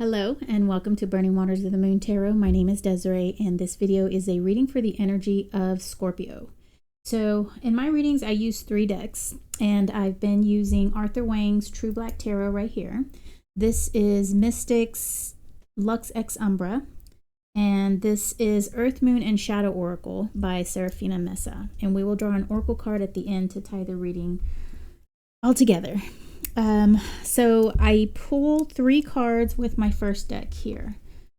Hello and welcome to Burning Waters of the Moon Tarot. My name is Desiree and this video is a reading for the energy of Scorpio. So in my readings I use 3 decks and I've been using Arthur Wang's True Black Tarot right here. This is Mystics Lux Ex Umbra and this is Earth, Moon, and Shadow Oracle by Serafina Mesa. And we will draw an oracle card at the end to tie the reading all together. So I pull 3 cards with my first deck here,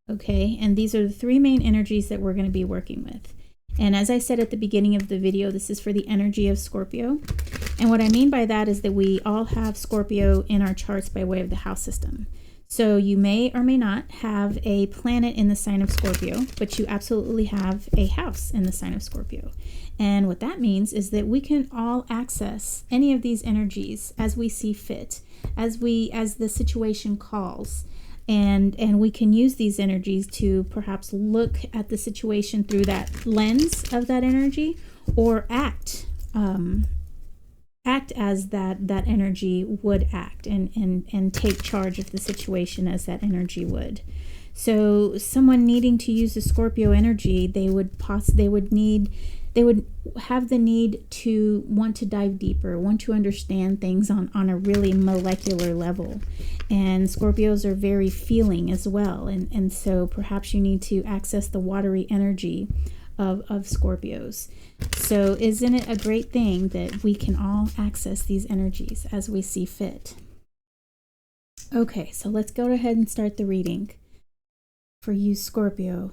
okay, and these are the 3 main energies that we're going to be working with. And as I said at the beginning of the video, this is for the energy of Scorpio, and what I mean by that is that we all have Scorpio in our charts by way of the house system. So you may or may not have a planet in the sign of Scorpio, but you absolutely have a house in the sign of Scorpio. And what that means is that we can all access any of these energies as we see fit, as the situation calls. And we can use these energies to perhaps look at the situation through that lens of that energy, or act as that energy would act, and take charge of the situation as that energy would. So someone needing to use the Scorpio energy, they would have the need to want to dive deeper, want to understand things on a really molecular level. And Scorpios are very feeling as well. And so perhaps you need to access the watery energy of Scorpios. So isn't it a great thing that we can all access these energies as we see fit? Okay, so let's go ahead and start the reading for you, Scorpio.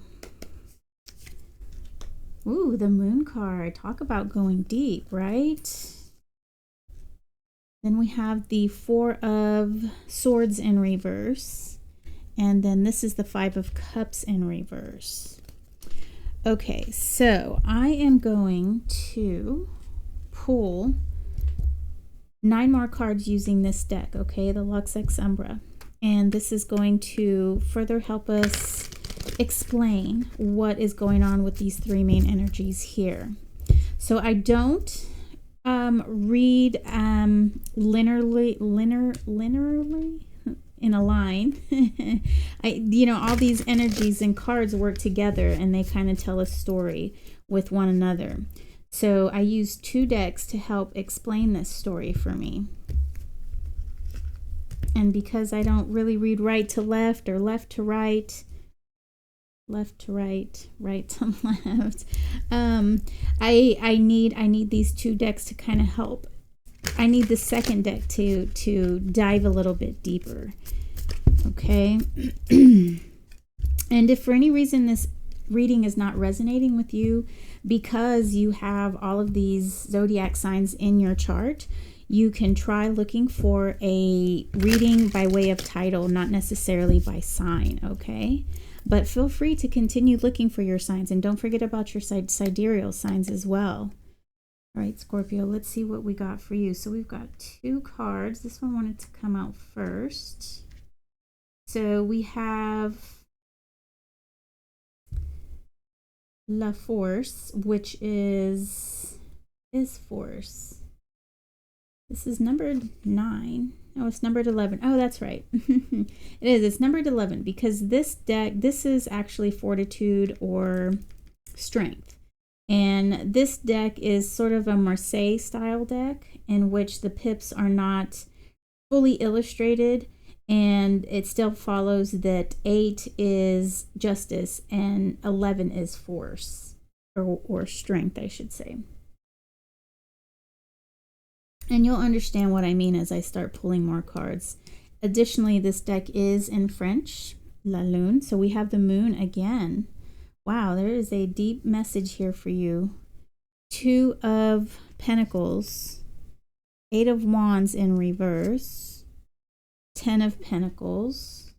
Ooh, the Moon card. Talk about going deep, right? Then we have the 4 of Swords in reverse. And then this is the 5 of Cups in reverse. Okay, so I am going to pull 9 more cards using this deck, okay? The Lux Ex Umbra. And this is going to further help us explain what is going on with these 3 main energies here. So I don't read linearly in a line. All these energies and cards work together and they kind of tell a story with one another. So I use 2 decks to help explain this story for me. And because I don't really read right to left or left to right, left to right, right to left, I need these 2 decks to kind of help. I need the second deck to dive a little bit deeper. Okay. And if for any reason this reading is not resonating with you because you have all of these zodiac signs in your chart, you can try looking for a reading by way of title, not necessarily by sign, okay? But feel free to continue looking for your signs, and don't forget about your sidereal signs as well. All right, Scorpio, let's see what we got for you. So we've got 2 cards. This one wanted to come out first. So we have La Force, which is Force. This is numbered 9. Oh, it's numbered 11. Oh, that's right. It is. It's numbered 11 because this deck, this is actually Fortitude or Strength. And this deck is sort of a Marseille style deck in which the pips are not fully illustrated, and it still follows that 8 is Justice and 11 is Force or Strength, I should say. And you'll understand what I mean as I start pulling more cards. Additionally, this deck is in French, La Lune. So we have the Moon again. Wow, there is a deep message here for you. 2 of Pentacles, 8 of Wands in reverse, 10 of Pentacles,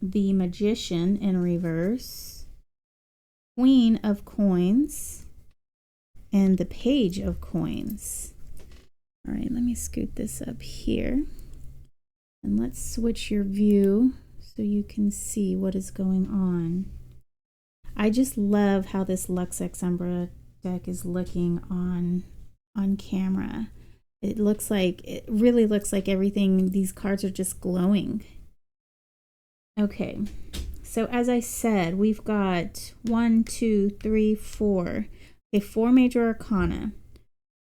the Magician in reverse, Queen of Coins, and the Page of Coins. All right, let me scoot this up here. And let's switch your view so you can see what is going on. I just love how this Lux Ex Umbra deck is looking on camera. It really looks like everything, these cards are just glowing. Okay, so as I said, we've got 1, 2, 3, 4. Okay, 4 major arcana.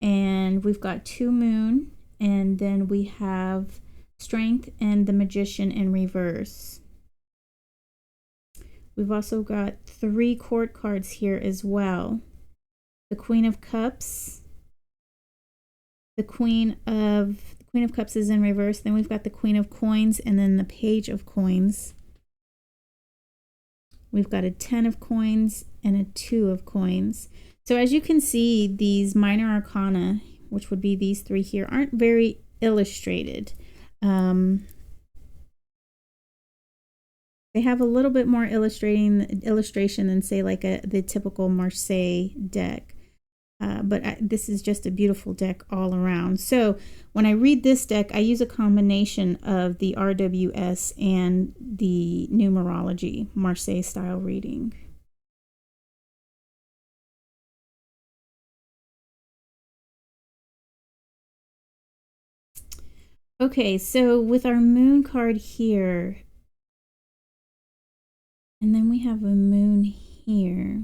And we've got 2 moon, and then we have strength and the magician in reverse. We've also got 3 court cards here as well. The Queen of Cups. The Queen of Cups is in reverse. Then we've got the Queen of Coins and then the Page of Coins. We've got a 10 of coins and a 2 of coins. So as you can see, these minor arcana, which would be these 3 here, aren't very illustrated. They have a little bit more illustration than, say, like the typical Marseille deck. But this is just a beautiful deck all around. So when I read this deck, I use a combination of the RWS and the numerology Marseille style reading. Okay, so with our moon card here, and then we have a moon here.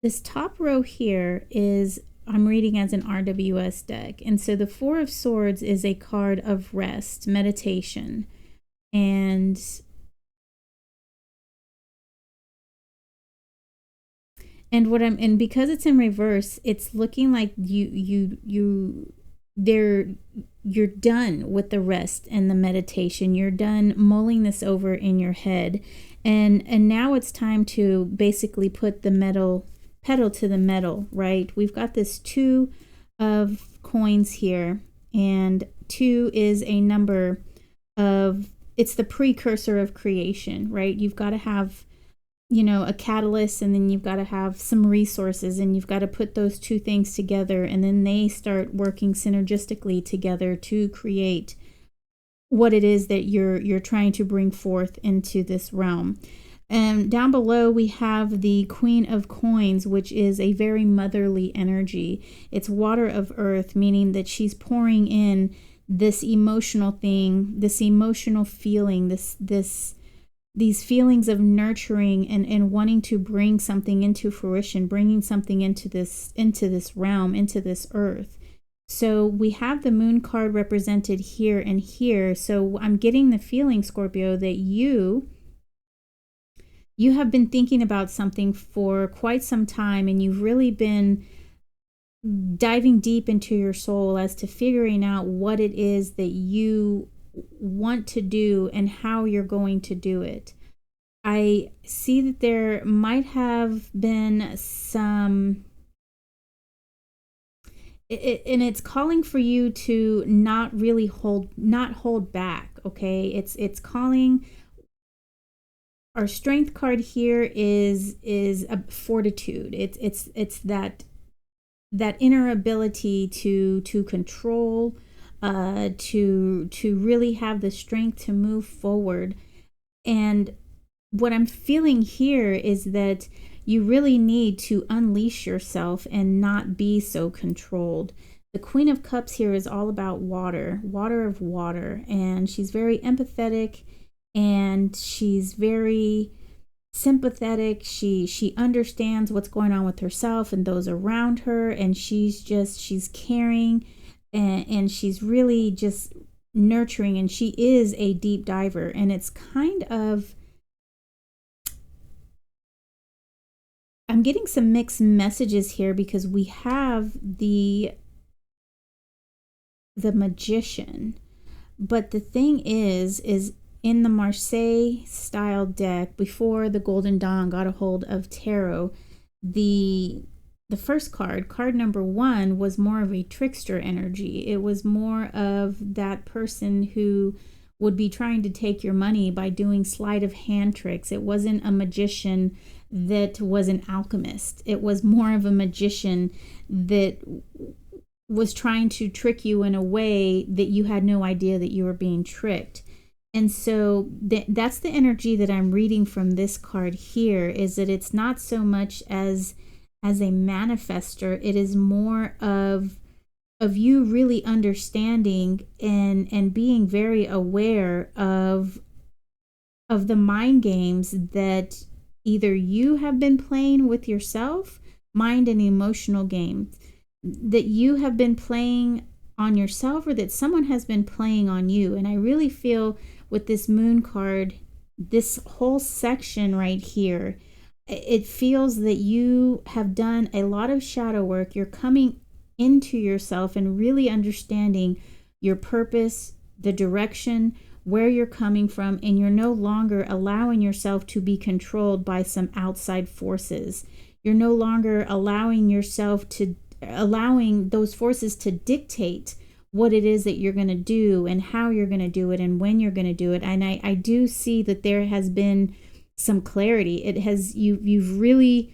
This top row here is, I'm reading as an RWS deck. And so the 4 of Swords is a card of rest, meditation. And because it's in reverse, it's looking like you're done with the rest and the meditation. You're done mulling this over in your head. And now it's time to basically put the pedal to the metal, right? We've got this 2 of coins here, and 2 is a number of, it's the precursor of creation, right? You've got to have, you know, a catalyst, and then you've got to have some resources, and you've got to put those 2 things together, and then they start working synergistically together to create what it is that you're trying to bring forth into this realm. And down below we have the Queen of Coins, which is a very motherly energy. It's water of earth, meaning that she's pouring in this emotional thing, this emotional feeling, these feelings of nurturing and wanting to bring something into fruition, bringing something into this realm, into this earth. So we have the moon card represented here and here. So I'm getting the feeling, Scorpio, that you have been thinking about something for quite some time, and you've really been diving deep into your soul as to figuring out what it is that you want to do and how you're going to do it. I see that there might have been some, and it's calling for you to not hold back. Okay, it's calling. Our strength card here is a fortitude. It's that inner ability to control, to really have the strength to move forward. And what I'm feeling here is that you really need to unleash yourself and not be so controlled. The Queen of Cups here is all about water of water, and she's very empathetic, and she's very sympathetic. She understands what's going on with herself and those around her, and she's caring, and she's really just nurturing, and she is a deep diver. And it's kind of, I'm getting some mixed messages here, because we have the Magician, but the thing is in the Marseille style deck, before the Golden Dawn got a hold of tarot, the first card number 1, was more of a trickster energy. It was more of that person who would be trying to take your money by doing sleight of hand tricks. It wasn't a magician that was an alchemist. It was more of a magician that was trying to trick you in a way that you had no idea that you were being tricked. And so that's the energy that I'm reading from this card here, is that it's not so much as a manifester. It is more of you really understanding and being very aware of the mind games that either you have been playing with yourself, mind and emotional games that you have been playing on yourself, or that someone has been playing on you. And I really feel with this moon card, this whole section right here, it feels that you have done a lot of shadow work. You're coming into yourself and really understanding your purpose, the direction, where you're coming from, and you're no longer allowing yourself to be controlled by some outside forces. You're no longer allowing those forces to dictate what it is that you're going to do and how you're going to do it and when you're going to do it. And I do see that there has been some clarity. You've really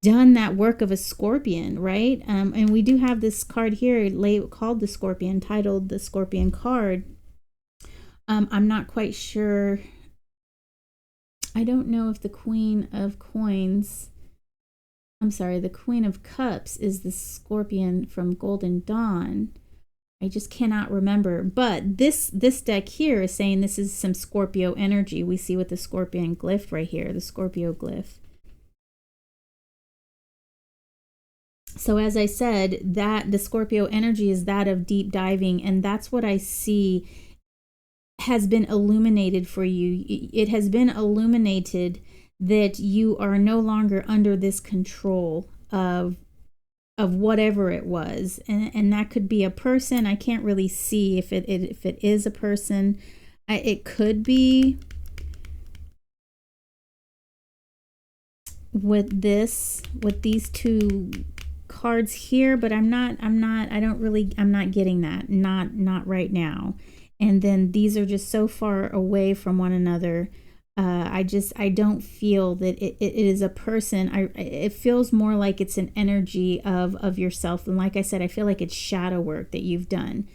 done that work of a scorpion, right? And we do have this card here called the Scorpion, titled the Scorpion card. I'm not quite sure. I don't know if the Queen of Coins, the Queen of Cups is the Scorpion from Golden Dawn. I just cannot remember. But this deck here is saying this is some Scorpio energy. We see with the Scorpion glyph right here, the Scorpio glyph. So as I said, that the Scorpio energy is that of deep diving, and that's what I see has been illuminated for you. It has been illuminated that you are no longer under this control of whatever it was, and that could be a person. I can't really see if it is a person. It could be with these two cards here, but I'm not getting that, not right now. And then these are just so far away from one another. I don't feel that it is a person. It feels more like it's an energy of yourself. And like I said, I feel like it's shadow work that you've done.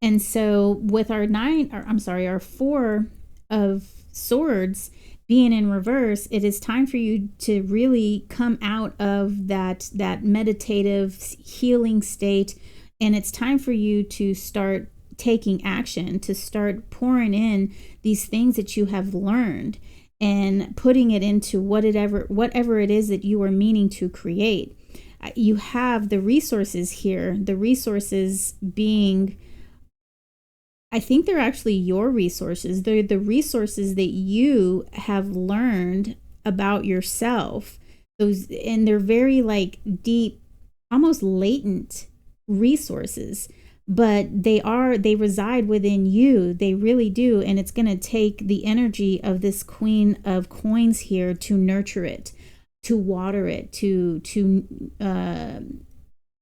And so with our our Four of Swords being in reverse, it is time for you to really come out of that meditative healing state. And it's time for you to start taking action, to start pouring in these things that you have learned and putting it into whatever it is that you are meaning to create. You have the resources here, the resources being, I think they're actually your resources. They're the resources that you have learned about yourself. And they're very like deep, almost latent resources, but they reside within you. They really do. And it's going to take the energy of this Queen of Coins here to nurture it, to water it, to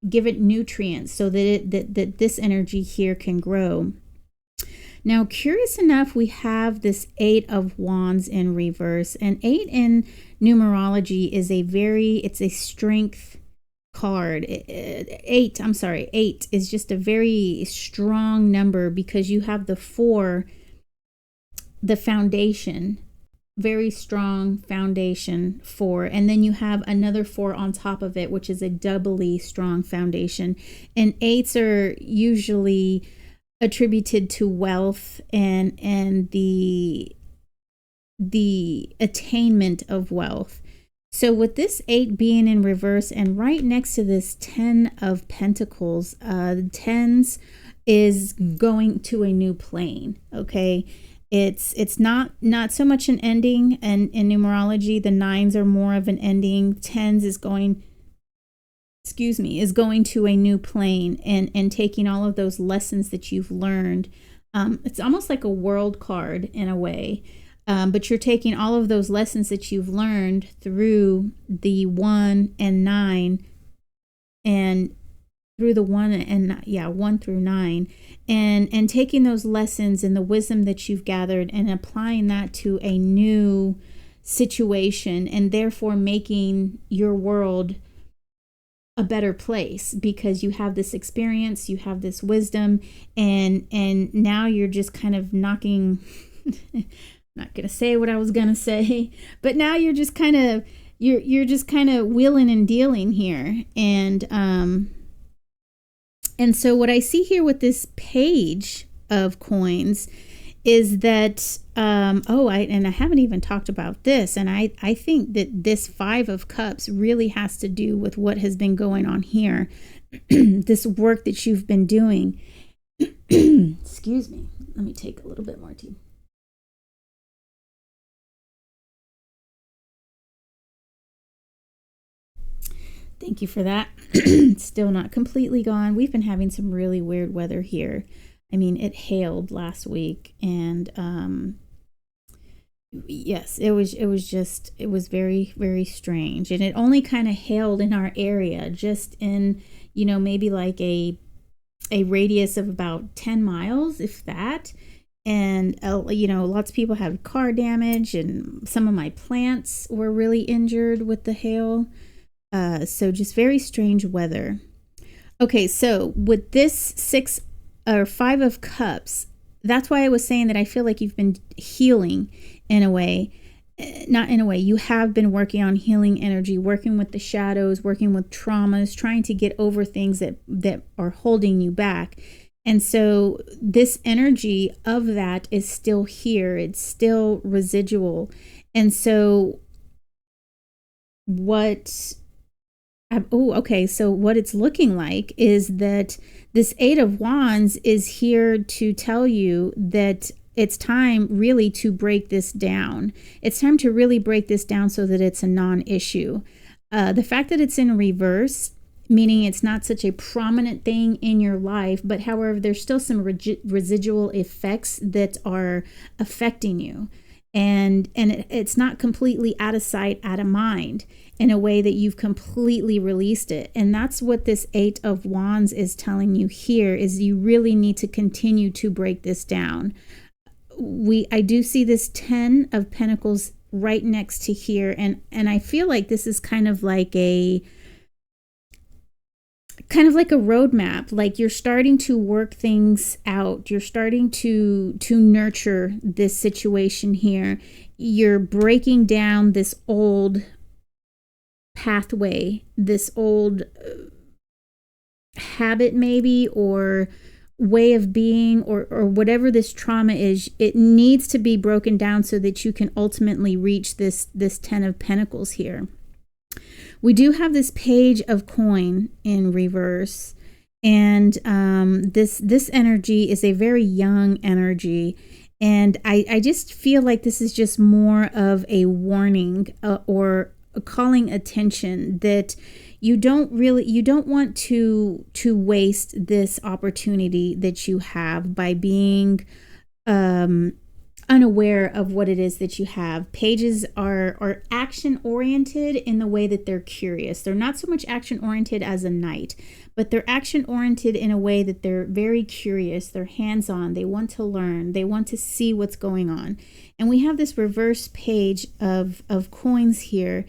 give it nutrients so that this energy here can grow. Now, curious enough, we have this Eight of Wands in reverse, and 8 in numerology is it's a strength card. 8 is just a very strong number because you have the 4, the foundation, very strong foundation 4, and then you have another 4 on top of it, which is a doubly strong foundation. And 8s are usually attributed to wealth and the attainment of wealth. So with this 8 being in reverse and right next to this 10 of Pentacles, the 10s is going to a new plane. Okay, it's not so much an ending, and in numerology the 9s are more of an ending. 10s is going to a new plane and taking all of those lessons that you've learned. It's almost like a world card in a way, but you're taking all of those lessons that you've learned through the 1 and 9 and through the 1 through 9, and taking those lessons and the wisdom that you've gathered and applying that to a new situation, and therefore making your world a better place because you have this experience, you have this wisdom, and now you're just kind of knocking I'm not gonna say what I was gonna say, but now you're just kind of wheeling and dealing here, and And so what I see here with this page of coins is that, and I haven't even talked about this, and I think that this Five of Cups really has to do with what has been going on here, this work that you've been doing. Excuse me, let me take a little bit more tea. Thank you for that. Still not completely gone. We've been having some really weird weather here. I mean, it hailed last week, and yes, it was very, very strange. And it only kind of hailed in our area, just in, maybe like a radius of about 10 miles, if that. And, lots of people had car damage, and some of my plants were really injured with the hail. So just very strange weather. Okay, so with this Five of Cups, that's why I was saying that I feel like you've been healing in a way. Not in a way, you have been working on healing energy, working with the shadows, working with traumas, trying to get over things that are holding you back. And so this energy of that is still here. It's still residual. And so so what it's looking like is that this Eight of Wands is here to tell you that it's time really to break this down. It's time to really break this down so that it's a non-issue. The fact that it's in reverse, meaning it's not such a prominent thing in your life, but however, there's still some residual effects that are affecting you. And it's not completely out of sight, out of mind, in a way that you've completely released it. And that's what this Eight of Wands is telling you here, is you really need to continue to break this down. I do see this 10 of Pentacles right next to here, and I feel like this is kind of like a roadmap. Like you're starting to work things out. You're starting to nurture this situation here. You're breaking down this old pathway, this old habit maybe, or way of being, or whatever this trauma is. It needs to be broken down so that you can ultimately reach this 10 of Pentacles here. We do have this Page of Coin in reverse, and this energy is a very young energy, and I just feel like this is just more of a warning or calling attention that you don't want to waste this opportunity that you have by being unaware of what it is that you have. Pages are action oriented in the way that they're curious. They're not so much action oriented as a knight, but they're action oriented in a way that they're very curious. They're hands on. They want to learn. They want to see what's going on. And we have this reverse Page of coins here,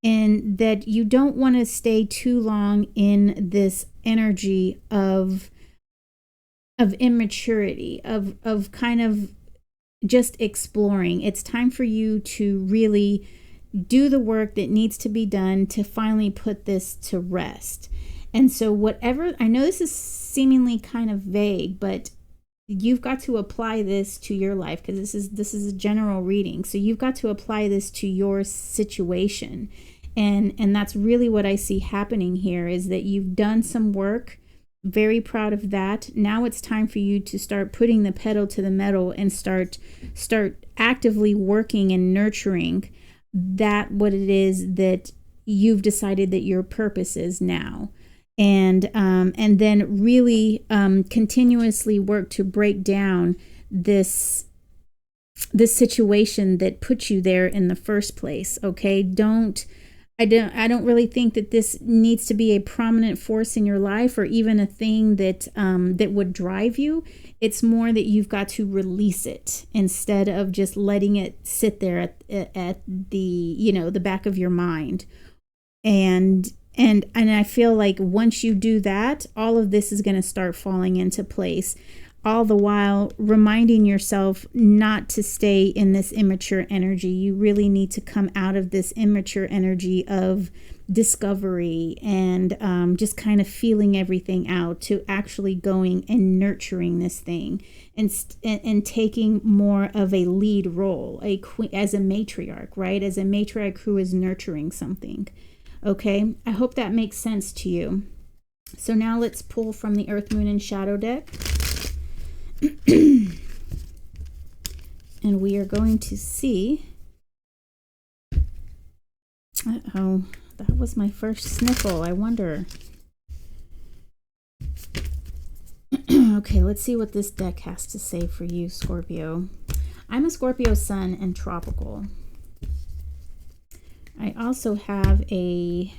in that you don't want to stay too long in this energy of immaturity, of kind of just exploring. It's time for you to really do the work that needs to be done to finally put this to rest. And so whatever, I know this is seemingly kind of vague, but you've got to apply this to your life, because this is a general reading. So you've got to apply this to your situation. And that's really what I see happening here, is that you've done some work. Very proud of that. Now it's time for you to start putting the pedal to the metal and start actively working and nurturing that, what it is that you've decided that your purpose is now. And then really continuously work to break down this situation that put you there in the first place. Okay, I don't really think that this needs to be a prominent force in your life, or even a thing that that would drive you. It's more that you've got to release it instead of just letting it sit there at the the back of your mind. And I feel like once you do that, all of this is going to start falling into place. all the while reminding yourself not to stay in this immature energy. You really need to come out of this immature energy of discovery and just kind of feeling everything out, to actually going and nurturing this thing and taking more of a lead role, as a matriarch, right? As a matriarch who is nurturing something. Okay, I hope that makes sense to you. So now let's pull from the Earth, Moon, and Shadow deck. And we are going to see... Uh-oh, that was my first sniffle. I wonder. Okay, let's see what this deck has to say for you, Scorpio. I'm a Scorpio Sun and Tropical. I also have a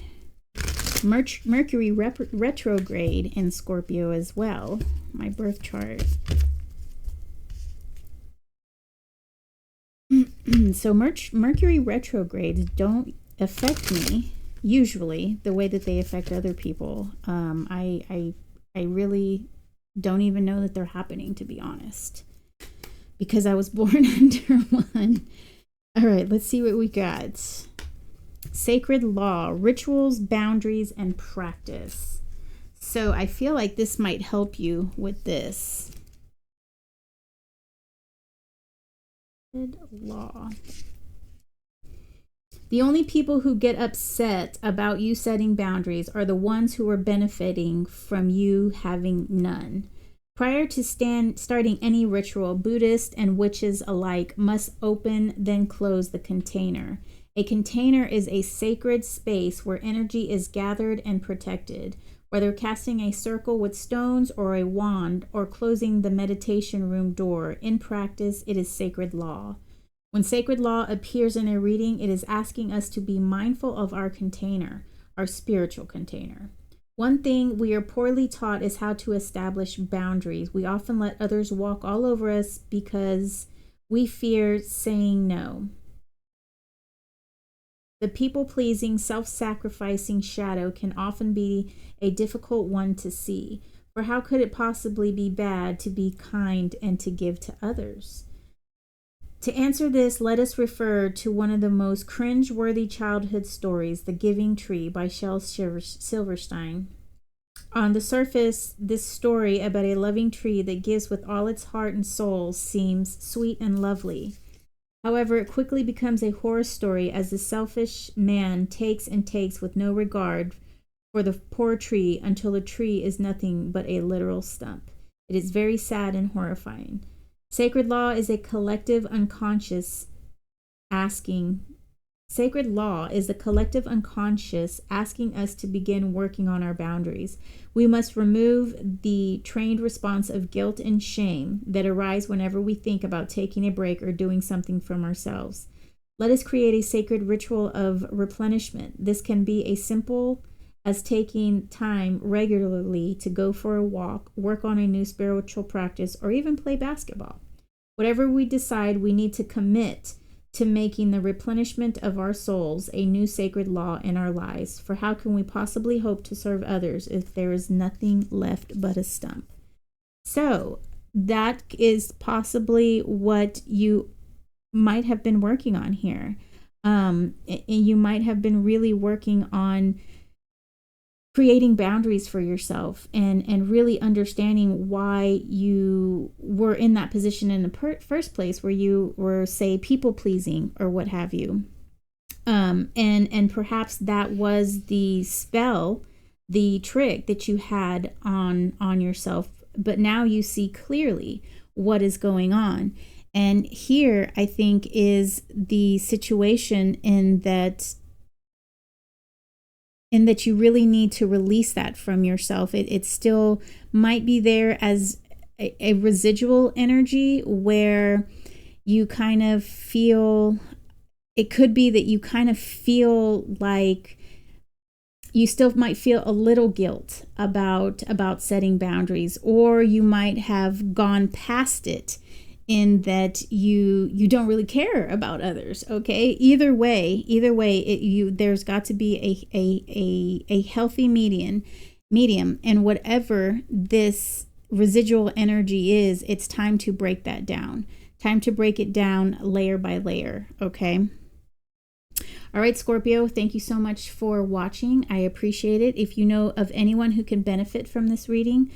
Mercury retrograde in Scorpio as well, my birth chart. So Mercury retrogrades don't affect me usually the way that they affect other people. I really don't even know that they're happening, to be honest, because I was born under one. All right, let's see what we got. Sacred law, rituals, boundaries, and practice. So I feel like this might help you with this. Law. The only people who get upset about you setting boundaries are the ones who are benefiting from you having none. Prior to starting any ritual, Buddhists and witches alike must open, then close the container. A container is a sacred space where energy is gathered and protected. Whether casting a circle with stones or a wand or closing the meditation room door, in practice, it is sacred law. When sacred law appears in a reading, it is asking us to be mindful of our container, our spiritual container. One thing we are poorly taught is how to establish boundaries. We often let others walk all over us because we fear saying no. The people-pleasing, self-sacrificing shadow can often be a difficult one to see. For how could it possibly be bad to be kind and to give to others? To answer this, let us refer to one of the most cringe-worthy childhood stories, The Giving Tree by Shel Silverstein. On the surface, this story about a loving tree that gives with all its heart and soul seems sweet and lovely. However, it quickly becomes a horror story as the selfish man takes and takes with no regard for the poor tree until the tree is nothing but a literal stump. It is very sad and horrifying. Sacred law is a collective unconscious asking us to begin working on our boundaries. We must remove the trained response of guilt and shame that arise whenever we think about taking a break or doing something from ourselves. Let us create a sacred ritual of replenishment. This can be as simple as taking time regularly to go for a walk, work on a new spiritual practice, or even play basketball. Whatever we decide, we need to commit to making the replenishment of our souls a new sacred law in our lives. For how can we possibly hope to serve others if there is nothing left but a stump? So that is possibly what you might have been working on here. And you might have been really working on creating boundaries for yourself and really understanding why you were in that position in the first place, where you were, say, people pleasing or what have you. And perhaps that was the spell, the trick that you had on yourself. But now you see clearly what is going on. And here, I think, is the situation in that you really need to release that from yourself. It still might be there as a residual energy where you kind of feel, it could be that you kind of feel like you still might feel a little guilt about setting boundaries, or you might have gone past it in that you don't really care about others. Okay, either way, there's got to be a healthy medium, and whatever this residual energy is, it's time to break that down. Time to break it down layer by layer, okay? All right, Scorpio, thank you so much for watching. I appreciate it. If you know of anyone who can benefit from this reading,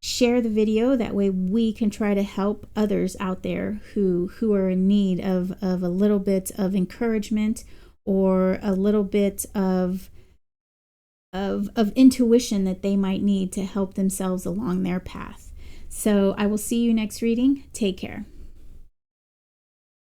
share the video. That way we can try to help others out there who are in need of a little bit of encouragement or a little bit of intuition that they might need to help themselves along their path. So I will see you next reading. Take care.